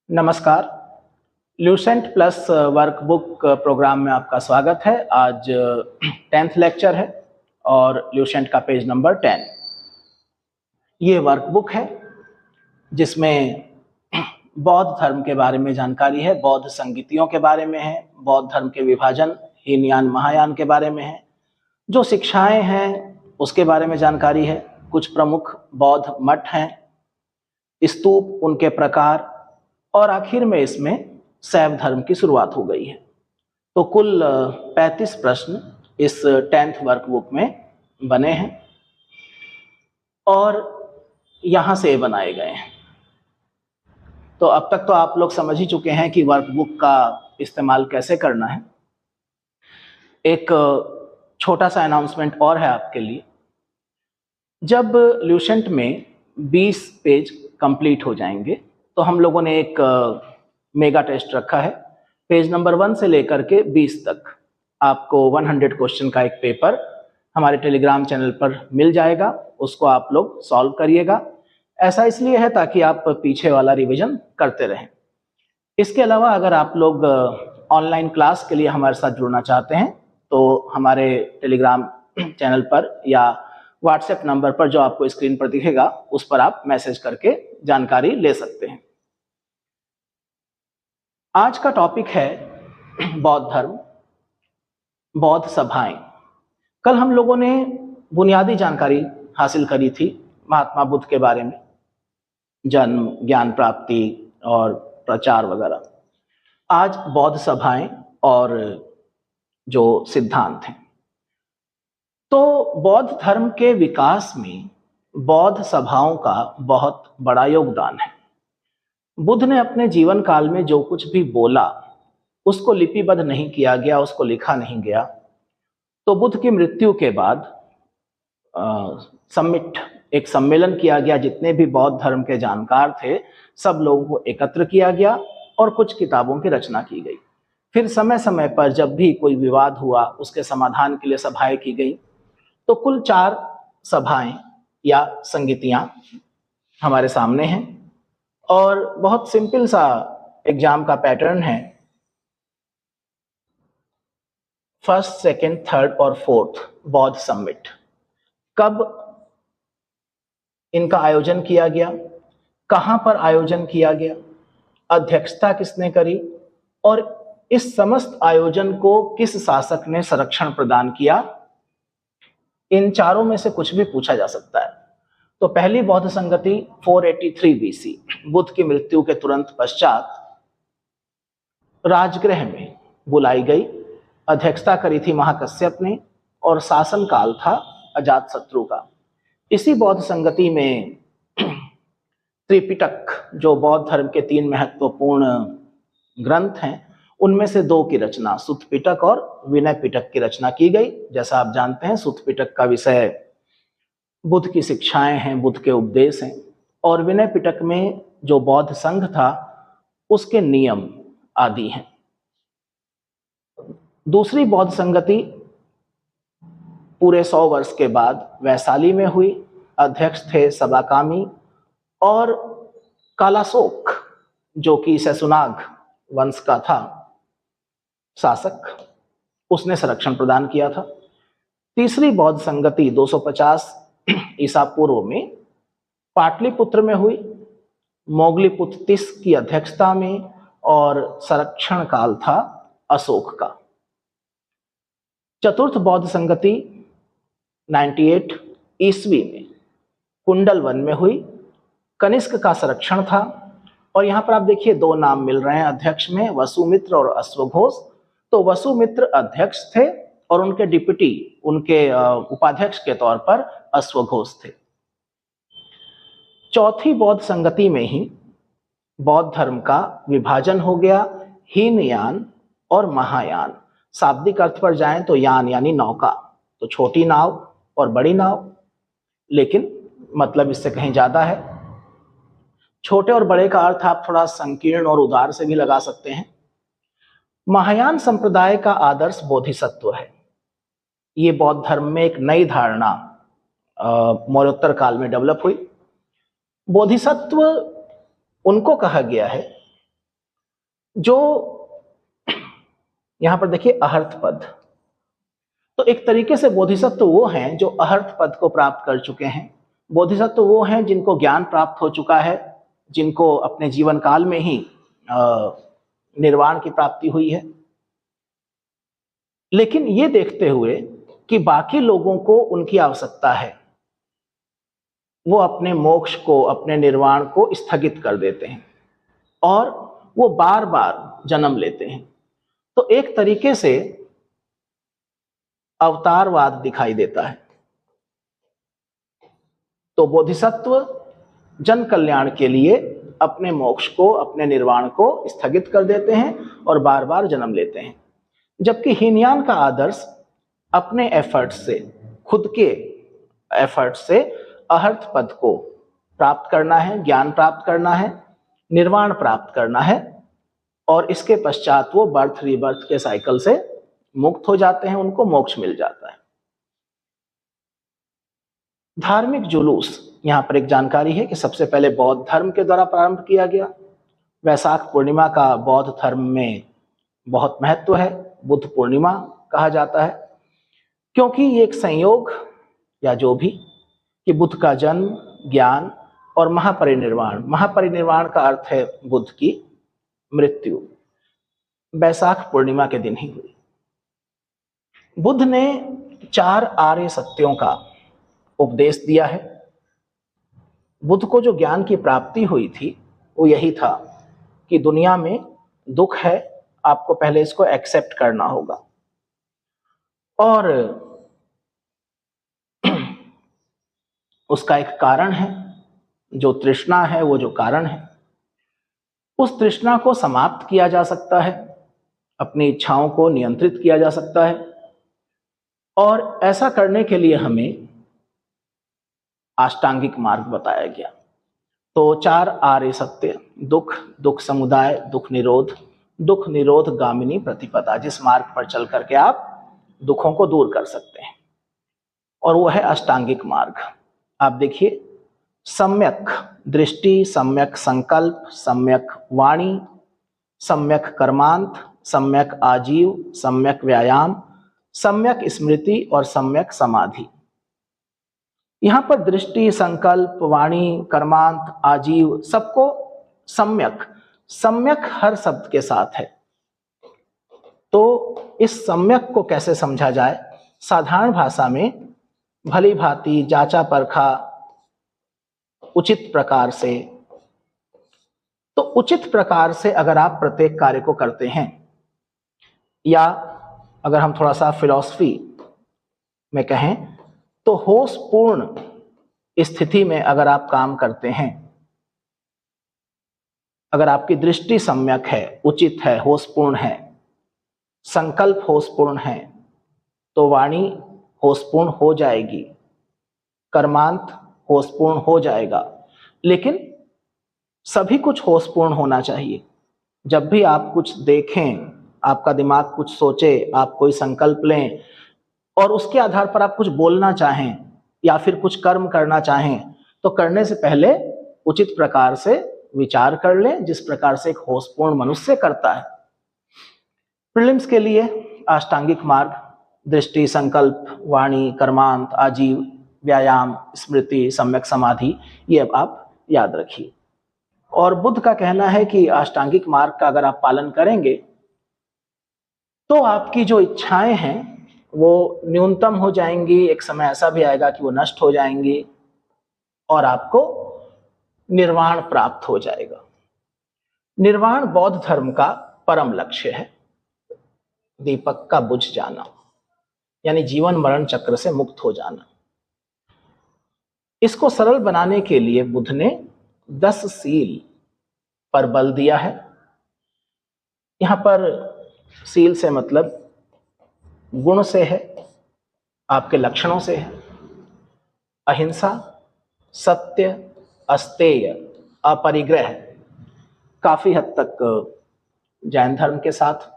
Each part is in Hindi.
नमस्कार। ल्यूसेंट प्लस वर्कबुक प्रोग्राम में आपका स्वागत है। आज 10th लेक्चर है और ल्यूसेंट का पेज नंबर 10। ये वर्कबुक है जिसमें बौद्ध धर्म के बारे में जानकारी है, बौद्ध संगीतियों के बारे में है, बौद्ध धर्म के विभाजन हीनयान महायान के बारे में है, जो शिक्षाएं हैं उसके बारे में जानकारी है, कुछ प्रमुख बौद्ध मठ हैं, स्तूप, उनके प्रकार, और आखिर में इसमें शैव धर्म की शुरुआत हो गई है। तो कुल 35 प्रश्न इस 10th वर्कबुक में बने हैं और यहाँ से बनाए गए हैं। तो अब तक तो आप लोग समझ ही चुके हैं कि वर्कबुक का इस्तेमाल कैसे करना है। एक छोटा सा अनाउंसमेंट और है आपके लिए। जब ल्यूसेंट में 20 पेज कंप्लीट हो जाएंगे तो हम लोगों ने एक मेगा टेस्ट रखा है। पेज नंबर 1 से लेकर के 20 तक आपको 100 क्वेश्चन का एक पेपर हमारे टेलीग्राम चैनल पर मिल जाएगा। उसको आप लोग सॉल्व करिएगा। ऐसा इसलिए है ताकि आप पीछे वाला रिवीजन करते रहें। इसके अलावा अगर आप लोग ऑनलाइन क्लास के लिए हमारे साथ जुड़ना चाहते हैं तो हमारे टेलीग्राम चैनल पर या व्हाट्सएप नंबर पर जो आपको स्क्रीन पर दिखेगा उस पर आप मैसेज करके जानकारी ले सकते हैं। आज का टॉपिक है बौद्ध धर्म, बौद्ध सभाएं। कल हम लोगों ने बुनियादी जानकारी हासिल करी थी महात्मा बुद्ध के बारे में, जन्म, ज्ञान प्राप्ति और प्रचार वगैरह। आज बौद्ध सभाएं और जो सिद्धांत हैं। तो बौद्ध धर्म के विकास में बौद्ध सभाओं का बहुत बड़ा योगदान है। बुद्ध ने अपने जीवन काल में जो कुछ भी बोला उसको लिपिबद्ध नहीं किया गया, उसको लिखा नहीं गया। तो बुद्ध की मृत्यु के बाद एक सम्मेलन किया गया। जितने भी बौद्ध धर्म के जानकार थे सब लोगों को एकत्र किया गया और कुछ किताबों की रचना की गई। फिर समय समय पर जब भी कोई विवाद हुआ उसके समाधान के लिए सभाएं की गई। तो कुल 4 सभाएं या संगीतियां हमारे सामने हैं और बहुत सिंपल सा एग्जाम का पैटर्न है। फर्स्ट, सेकंड, थर्ड और फोर्थ बौद्ध समिट कब इनका आयोजन किया गया, कहां पर आयोजन किया गया, अध्यक्षता किसने करी और इस समस्त आयोजन को किस शासक ने संरक्षण प्रदान किया, इन चारों में से कुछ भी पूछा जा सकता है। तो पहली बौद्ध संगति 483 बीसी, बुद्ध की मृत्यु के तुरंत पश्चात राजगृह में बुलाई गई। अध्यक्षता करी थी महाकश्यप ने और शासन काल था अजातशत्रु का। इसी बौद्ध संगति में त्रिपिटक, जो बौद्ध धर्म के 3 महत्वपूर्ण ग्रंथ हैं, उनमें से 2 की रचना, सुत्त पिटक और विनय पिटक की रचना की गई। जैसा आप जानते हैं सुत्त पिटक का विषय बुद्ध की शिक्षाएं हैं, बुद्ध के उपदेश हैं, और विनय पिटक में जो बौद्ध संघ था उसके नियम आदि हैं। दूसरी बौद्ध संगति पूरे 100 वर्ष के बाद वैशाली में हुई। अध्यक्ष थे सबाकामी और कालाशोक, जो कि शैशुनाग वंश का था शासक, उसने संरक्षण प्रदान किया था। तीसरी बौद्ध संगति 250 ईसा पूर्व में पाटलिपुत्र में हुई, मोगलीपुत्र तीस की अध्यक्षता में, और संरक्षण काल था अशोक का। चतुर्थ बौद्ध संगति 98 ईस्वी में कुंडल वन में हुई, कनिष्क का संरक्षण था। और यहाँ पर आप देखिए 2 नाम मिल रहे हैं अध्यक्ष में, वसुमित्र और अश्वघोष। तो वसुमित्र अध्यक्ष थे और उनके डिप्टी, उनके उपाध्यक्ष के तौर पर अश्वघोष थे। चौथी बौद्ध संगति में ही बौद्ध धर्म का विभाजन हो गया, हीनयान और महायान। शाब्दिक अर्थ पर जाएं तो यान यानी नौका, तो छोटी नाव और बड़ी नाव, लेकिन मतलब इससे कहीं ज्यादा है। छोटे और बड़े का अर्थ आप थोड़ा संकीर्ण और उदार से भी लगा सकते हैं। महायान संप्रदाय का आदर्श बोधिसत्व है। ये बौद्ध धर्म में एक नई धारणा मौर्योत्तर काल में डेवलप हुई। बोधिसत्व उनको कहा गया है जो यहां पर देखिए अहर्थ पद, तो एक तरीके से बोधिसत्व वो हैं जो अहर्थ पद को प्राप्त कर चुके हैं। बोधिसत्व वो हैं जिनको ज्ञान प्राप्त हो चुका है, जिनको अपने जीवन काल में ही निर्वाण की प्राप्ति हुई है। लेकिन ये देखते हुए कि बाकी लोगों को उनकी आवश्यकता है, वो अपने मोक्ष को, अपने निर्वाण को स्थगित कर देते हैं और वो बार बार जन्म लेते हैं। तो एक तरीके से अवतारवाद दिखाई देता है। तो बोधिसत्व जन कल्याण के लिए अपने मोक्ष को, अपने निर्वाण को स्थगित कर देते हैं और बार बार जन्म लेते हैं, जबकि हीनयान का आदर्श अपने एफर्ट से, खुद के एफर्ट से अहर्थ पद को प्राप्त करना है, ज्ञान प्राप्त करना है, निर्वाण प्राप्त करना है, और इसके पश्चात वो बर्थ रीबर्थ के साइकिल से मुक्त हो जाते हैं, उनको मोक्ष मिल जाता है। धार्मिक जुलूस, यहां पर एक जानकारी है कि सबसे पहले बौद्ध धर्म के द्वारा प्रारंभ किया गया। वैशाख पूर्णिमा का बौद्ध धर्म में बहुत महत्व है, बुद्ध पूर्णिमा कहा जाता है, क्योंकि ये एक संयोग या जो भी कि बुद्ध का जन्म, ज्ञान और महापरिनिर्वाण, महापरिनिर्वाण का अर्थ है बुद्ध की मृत्यु, वैशाख पूर्णिमा के दिन ही हुई। बुद्ध ने 4 आर्य सत्यों का उपदेश दिया है। बुद्ध को जो ज्ञान की प्राप्ति हुई थी वो यही था कि दुनिया में दुख है, आपको पहले इसको एक्सेप्ट करना होगा, और उसका एक कारण है, जो तृष्णा है वो जो कारण है, उस तृष्णा को समाप्त किया जा सकता है, अपनी इच्छाओं को नियंत्रित किया जा सकता है, और ऐसा करने के लिए हमें अष्टांगिक मार्ग बताया गया। तो 4 आर्य सत्य, दुख, दुख समुदाय, दुख निरोध गामिनी प्रतिपदा, जिस मार्ग पर चल करके आप दुखों को दूर कर सकते हैं, और वो है अष्टांगिक मार्ग। आप देखिए, सम्यक दृष्टि, सम्यक संकल्प, सम्यक वाणी, सम्यक कर्मांत, सम्यक आजीव, सम्यक व्यायाम, सम्यक स्मृति और सम्यक समाधि। यहां पर दृष्टि, संकल्प, वाणी, कर्मांत, आजीव, सबको सम्यक, सम्यक हर शब्द के साथ है। तो इस सम्यक को कैसे समझा जाए? साधारण भाषा में भली भांति, जांचा परखा, उचित प्रकार से। तो उचित प्रकार से अगर आप प्रत्येक कार्य को करते हैं, या अगर हम थोड़ा सा फिलॉसफी में कहें तो होशपूर्ण स्थिति में अगर आप काम करते हैं, अगर आपकी दृष्टि सम्यक है, उचित है, होशपूर्ण है, संकल्प होशपूर्ण है, तो वाणी होशपूर्ण हो जाएगी, कर्मांत होशपूर्ण हो जाएगा। लेकिन सभी कुछ होशपूर्ण होना चाहिए। जब भी आप कुछ देखें, आपका दिमाग कुछ सोचे, आप कोई संकल्प लें और उसके आधार पर आप कुछ बोलना चाहें या फिर कुछ कर्म करना चाहें, तो करने से पहले उचित प्रकार से विचार कर लें, जिस प्रकार से एक होशपूर्ण मनुष्य करता है। प्रीलिम्स के लिए अष्टांगिक मार्ग, दृष्टि, संकल्प, वाणी, कर्मांत, आजीव, व्यायाम, स्मृति, सम्यक समाधि, ये अब आप याद रखिए। और बुद्ध का कहना है कि अष्टांगिक मार्ग का अगर आप पालन करेंगे तो आपकी जो इच्छाएं हैं वो न्यूनतम हो जाएंगी, एक समय ऐसा भी आएगा कि वो नष्ट हो जाएंगी और आपको निर्वाण प्राप्त हो जाएगा। निर्वाण बौद्ध धर्म का परम लक्ष्य है, दीपक का बुझ जाना, यानी जीवन मरण चक्र से मुक्त हो जाना। इसको सरल बनाने के लिए बुद्ध ने 10 सील पर बल दिया है। यहां पर सील से मतलब गुण से है, आपके लक्षणों से है। अहिंसा, सत्य, अस्तेय, अपरिग्रह काफी हद तक जैन धर्म के साथ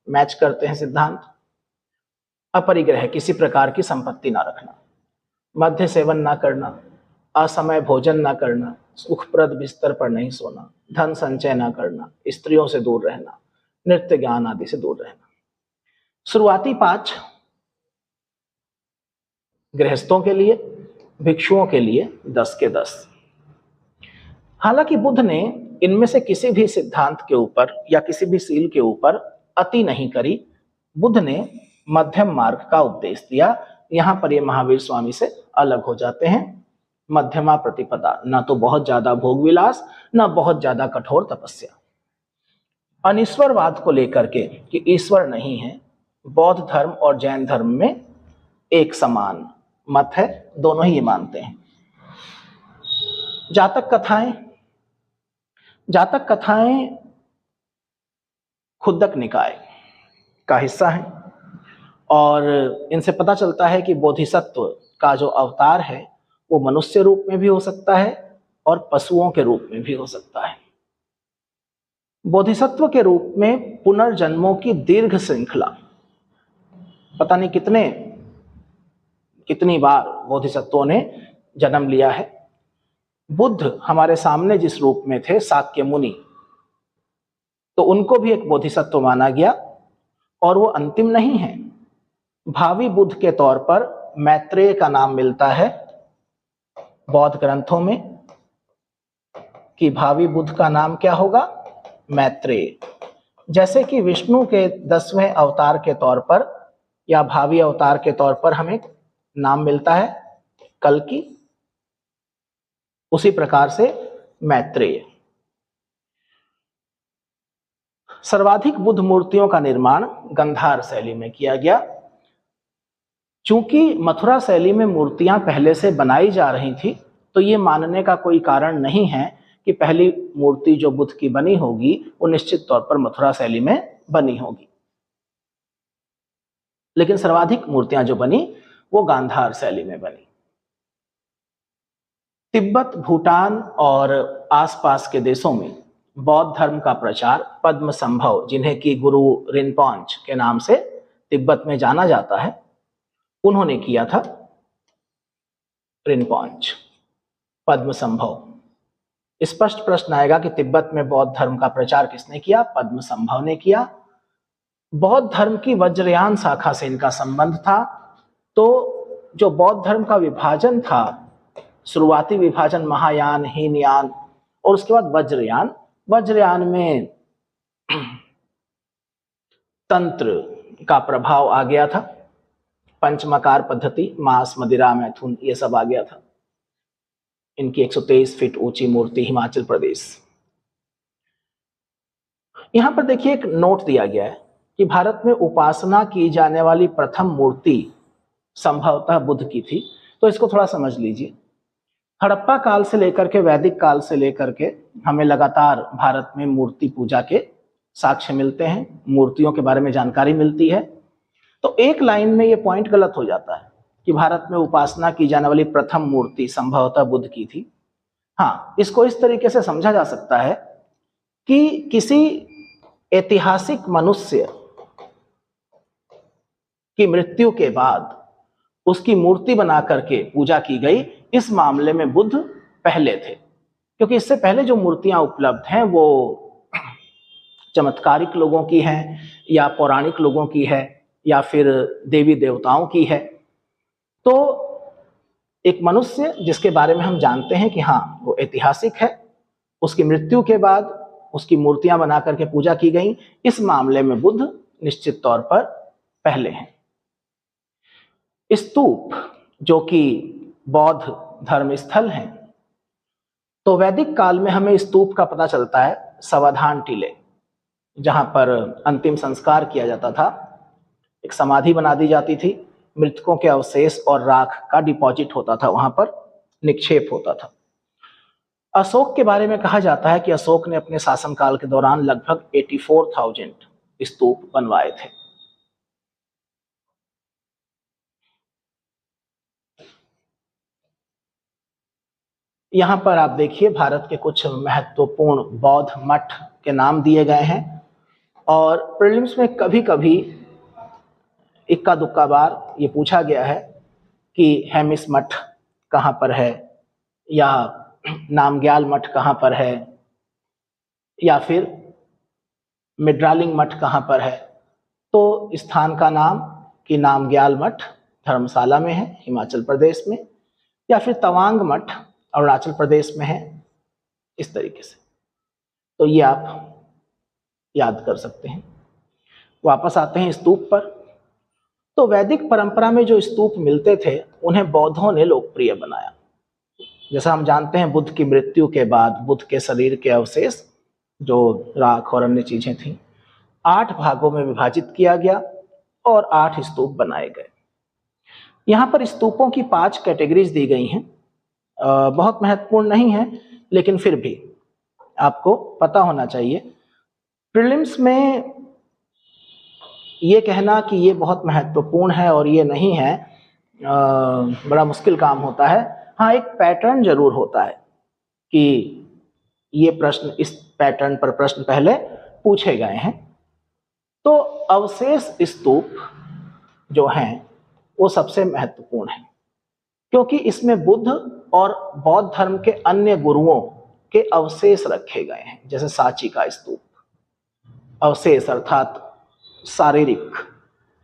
मैच करते हैं सिद्धांत। अपरिग्रह, किसी प्रकार की संपत्ति ना रखना, मद्य सेवन ना करना, असमय भोजन ना करना, सुखप्रद बिस्तर पर नहीं सोना, धन संचय ना करना, स्त्रियों से दूर रहना, नृत्य ज्ञान आदि से दूर रहना। शुरुआती 5 गृहस्थों के लिए, भिक्षुओं के लिए 10 के 10। हालांकि बुद्ध ने इनमें से किसी भी सिद्धांत के ऊपर या किसी भी सील के ऊपर अति नहीं करी। बुद्ध ने मध्यम मार्ग का उपदेश दिया। यहां पर ये महावीर स्वामी से अलग हो जाते हैं। मध्यमा प्रतिपदा, ना तो बहुत ज्यादा भोग विलास, ना बहुत ज्यादा कठोर तपस्या। अनीश्वरवाद को लेकर के कि ईश्वर नहीं है, बौद्ध धर्म और जैन धर्म में एक समान मत है, दोनों ही ये मानते हैं। जातक कथाएं, जातक कथाएं खुद्दक निकाय का हिस्सा है और इनसे पता चलता है कि बोधिसत्व का जो अवतार है वो मनुष्य रूप में भी हो सकता है और पशुओं के रूप में भी हो सकता है। बोधिसत्व के रूप में पुनर्जन्मों की दीर्घ श्रृंखला, पता नहीं कितनी बार बोधिसत्वों ने जन्म लिया है। बुद्ध हमारे सामने जिस रूप में थे, शाक्य मुनि, तो उनको भी एक बोधिसत्व माना गया और वो अंतिम नहीं है। भावी बुद्ध के तौर पर मैत्रेय का नाम मिलता है बौद्ध ग्रंथों में कि भावी बुद्ध का नाम क्या होगा, मैत्रेय। जैसे कि विष्णु के 10वें अवतार के तौर पर या भावी अवतार के तौर पर हमें नाम मिलता है कल्कि, उसी प्रकार से मैत्रेय। सर्वाधिक बुद्ध मूर्तियों का निर्माण गंधार शैली में किया गया। चूंकि मथुरा शैली में मूर्तियां पहले से बनाई जा रही थी, तो ये मानने का कोई कारण नहीं है कि पहली मूर्ति जो बुद्ध की बनी होगी वो निश्चित तौर पर मथुरा शैली में बनी होगी। लेकिन सर्वाधिक मूर्तियां जो बनी वो गांधार शैली में बनी। तिब्बत, भूटान और आसपास के देशों में बौद्ध धर्म का प्रचार पद्म संभव, जिन्हें कि गुरु रिनपॉन्च के नाम से तिब्बत में जाना जाता है, उन्होंने किया था। रिनपॉन्च, पद्म संभव। स्पष्ट प्रश्न आएगा कि तिब्बत में बौद्ध धर्म का प्रचार किसने किया? पद्म संभव ने किया। बौद्ध धर्म की वज्रयान शाखा से इनका संबंध था। तो जो बौद्ध धर्म का विभाजन था, शुरुआती विभाजन महायान, हीनयान और उसके बाद वज्रयान, वज्रयान में तंत्र का प्रभाव आ गया था। पंचमकार पद्धति, मांस, मदिरा, मैथुन, ये सब आ गया था। इनकी 123 फीट ऊंची मूर्ति, हिमाचल प्रदेश। यहां पर देखिए एक नोट दिया गया है कि भारत में उपासना की जाने वाली प्रथम मूर्ति संभवतः बुद्ध की थी। तो इसको थोड़ा समझ लीजिए। हड़प्पा काल से लेकर के वैदिक काल से लेकर के हमें लगातार भारत में मूर्ति पूजा के साक्ष्य मिलते हैं, मूर्तियों के बारे में जानकारी मिलती है। तो एक लाइन में ये पॉइंट गलत हो जाता है कि भारत में उपासना की जाने वाली प्रथम मूर्ति संभवतः बुद्ध की थी। हाँ, इसको इस तरीके से समझा जा सकता है कि किसी ऐतिहासिक मनुष्य की मृत्यु के बाद उसकी मूर्ति बना करके पूजा की गई। इस मामले में बुद्ध पहले थे, क्योंकि इससे पहले जो मूर्तियां उपलब्ध हैं वो चमत्कारिक लोगों की हैं या पौराणिक लोगों की है या फिर देवी देवताओं की है। तो एक मनुष्य जिसके बारे में हम जानते हैं कि हाँ वो ऐतिहासिक है, उसकी मृत्यु के बाद उसकी मूर्तियां बना करके पूजा की गई, इस मामले में बुद्ध निश्चित तौर पर पहले हैं। स्तूप जो कि बौद्ध धर्म स्थल हैं, तो वैदिक काल में हमें स्तूप का पता चलता है सावधान टीले, जहां पर अंतिम संस्कार किया जाता था। एक समाधि बना दी जाती थी, मृतकों के अवशेष और राख का डिपॉजिट होता था, वहां पर निक्षेप होता था। अशोक के बारे में कहा जाता है कि अशोक ने अपने शासनकाल के दौरान लगभग 84,000 स्तूप बनवाए थे। यहां पर आप देखिए भारत के कुछ महत्वपूर्ण बौद्ध मठ के नाम दिए गए हैं और प्रीलिम्स में कभी कभी इक्का दुक्का बार ये पूछा गया है कि हेमिस मठ कहां पर है या नामग्याल मठ कहां पर है या फिर मिड्रालिंग मठ कहाँ पर है? तो स्थान का नाम कि नामग्याल मठ धर्मशाला में है, हिमाचल प्रदेश में, या फिर तवांग मठ अरुणाचल प्रदेश में है, इस तरीके से। तो ये आप याद कर सकते हैं। वापस आते हैं स्तूप पर। तो वैदिक परंपरा में जो स्तूप मिलते थे उन्हें बौद्धों ने लोकप्रिय बनाया। जैसा हम जानते हैं, बुद्ध की मृत्यु के बाद बुद्ध के शरीर के अवशेष, जो राख और अन्य चीजें थीं, 8 भागों में विभाजित किया गया और 8 स्तूप बनाए गए। यहाँ पर स्तूपों की 5 कैटेगरीज दी गई हैं। बहुत महत्वपूर्ण नहीं है, लेकिन फिर भी आपको पता होना चाहिए। प्रीलिम्स में ये कहना कि ये बहुत महत्वपूर्ण है और ये नहीं है, बड़ा मुश्किल काम होता है। हाँ, एक पैटर्न जरूर होता है कि ये प्रश्न, इस पैटर्न पर प्रश्न पहले पूछे गए हैं। तो अवशेष स्तूप जो हैं वो सबसे महत्वपूर्ण है, क्योंकि इसमें बुद्ध और बौद्ध धर्म के अन्य गुरुओं के अवशेष रखे गए हैं। जैसे सांची का स्तूप, अवशेष अर्थात शारीरिक,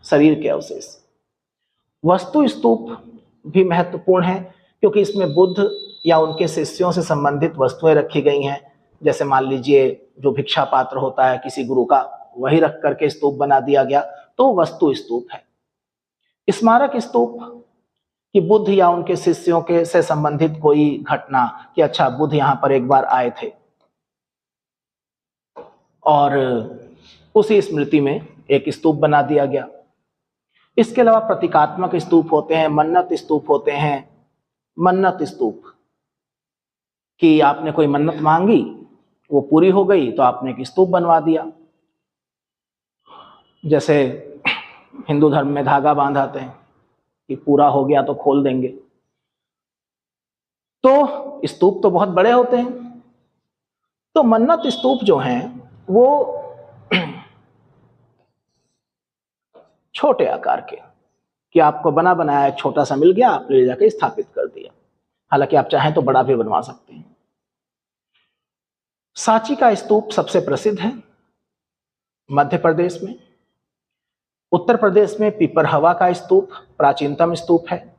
शरीर के अवशेष। वस्तु स्तूप भी महत्वपूर्ण है, क्योंकि इसमें बुद्ध या उनके शिष्यों से संबंधित वस्तुएं रखी गई हैं। जैसे मान लीजिए जो भिक्षा पात्र होता है किसी गुरु का, वही रख करके स्तूप बना दिया गया, तो वस्तु स्तूप है। स्मारक स्तूप कि बुद्ध या उनके शिष्यों के से संबंधित कोई घटना, कि अच्छा बुद्ध यहाँ पर एक बार आए थे और उसी स्मृति में एक स्तूप बना दिया गया। इसके अलावा प्रतीकात्मक स्तूप होते हैं, मन्नत स्तूप होते हैं। मन्नत स्तूप कि आपने कोई मन्नत मांगी, वो पूरी हो गई तो आपने एक स्तूप बनवा दिया। जैसे हिंदू धर्म में धागा बांधाते हैं कि पूरा हो गया तो खोल देंगे। तो स्तूप तो बहुत बड़े होते हैं। तो मन्नत स्तूप जो हैं वो छोटे आकार के, कि आपको बना बनाया एक छोटा सा मिल गया, आप ले जाकर स्थापित कर दिया। हालांकि आप चाहें तो बड़ा भी बनवा सकते हैं। सांची का स्तूप सबसे प्रसिद्ध है मध्य प्रदेश में। उत्तर प्रदेश में पिपरहवा का स्तूप प्राचीनतम स्तूप है।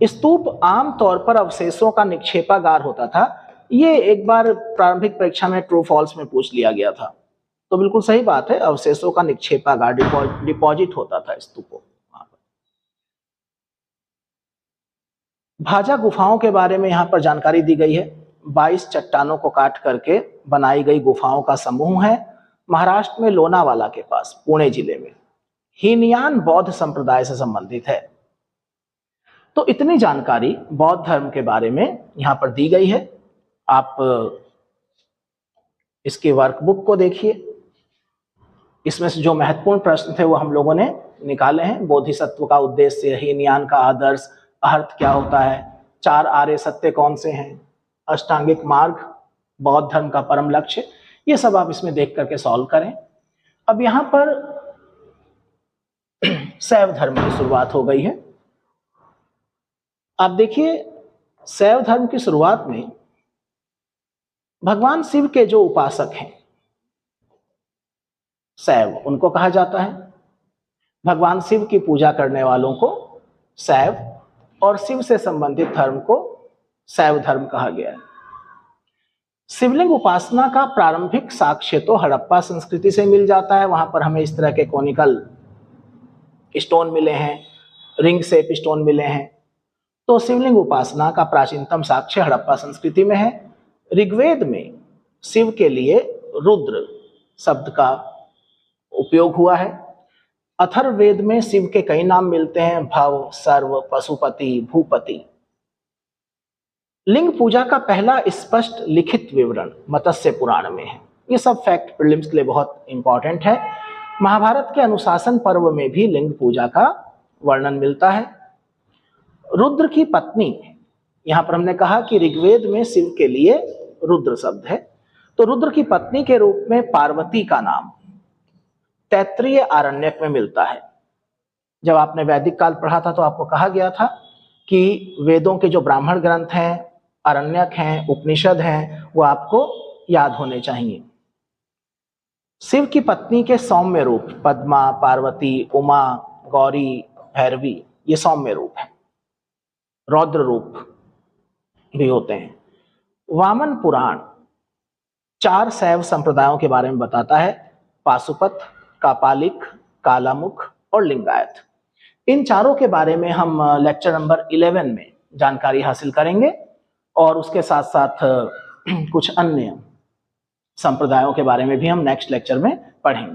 स्तूप आमतौर पर अवशेषों का निक्षेपागार होता था। ये एक बार प्रारंभिक परीक्षा में ट्रू फॉल्स में पूछ लिया गया था, तो बिल्कुल सही बात है, अवशेषों का निक्षेपागार, डिपॉजिट होता था स्तूपों। भाजा गुफाओं के बारे में यहाँ पर जानकारी दी गई है। 22 चट्टानों को काट करके बनाई गई गुफाओं का समूह है, महाराष्ट्र में लोनावाला के पास, पुणे जिले में। हीनयान बौद्ध संप्रदाय से संबंधित है। तो इतनी जानकारी बौद्ध धर्म के बारे में यहाँ पर दी गई है। आप इसके वर्कबुक को देखिए, इसमें से जो महत्वपूर्ण प्रश्न थे वो हम लोगों ने निकाले हैं। बोधिसत्व का उद्देश्य, हीनयान का आदर्श, अर्थ क्या होता है, 4 आर्य सत्य कौन से हैं, अष्टांगिक मार्ग, बौद्ध धर्म का परम लक्ष्य, ये सब आप इसमें देख करके सॉल्व करें। अब यहाँ पर शैव धर्म की शुरुआत हो गई है। आप देखिए, शैव धर्म की शुरुआत में भगवान शिव के जो उपासक हैं, शैव उनको कहा जाता है। भगवान शिव की पूजा करने वालों को शैव, और शिव से संबंधित धर्म को शैव धर्म कहा गया है। शिवलिंग उपासना का प्रारंभिक साक्ष्य तो हड़प्पा संस्कृति से मिल जाता है। वहां पर हमें इस तरह के कॉनिकल स्टोन मिले हैं, रिंग शेप स्टोन मिले हैं। तो शिवलिंग उपासना का प्राचीनतम साक्ष्य हड़प्पा संस्कृति में है। ऋग्वेद में शिव के लिए रुद्र शब्द का उपयोग हुआ है। अथर्ववेद में शिव के कई नाम मिलते हैं, भव, सर्व, पशुपति, भूपति। लिंग पूजा का पहला स्पष्ट लिखित विवरण मत्स्य पुराण में है। ये सब फैक्ट प्रीलिम्स के लिए बहुत इंपॉर्टेंट है। महाभारत के अनुशासन पर्व में भी लिंग पूजा का वर्णन मिलता है। रुद्र की पत्नी, यहां पर हमने कहा कि ऋग्वेद में शिव के लिए रुद्र शब्द है, तो रुद्र की पत्नी के रूप में पार्वती का नाम तैत्तिरीय आरण्यक में मिलता है। जब आपने वैदिक काल पढ़ा था तो आपको कहा गया था कि वेदों के जो ब्राह्मण ग्रंथ हैं, आरण्यक हैं, उपनिषद हैं, वो आपको याद होने चाहिए। शिव की पत्नी के सौम्य रूप पद्मा, पार्वती, उमा, गौरी, भैरवी, ये सौम्य रूप है। रौद्र रूप भी होते हैं। वामन पुराण 4 शैव संप्रदायों के बारे में बताता है, पाशुपत, कापालिक, कालामुख और लिंगायत। इन चारों के बारे में हम लेक्चर नंबर 11 में जानकारी हासिल करेंगे और उसके साथ साथ कुछ अन्य संप्रदायों के बारे में भी हम नेक्स्ट लेक्चर में पढ़ेंगे।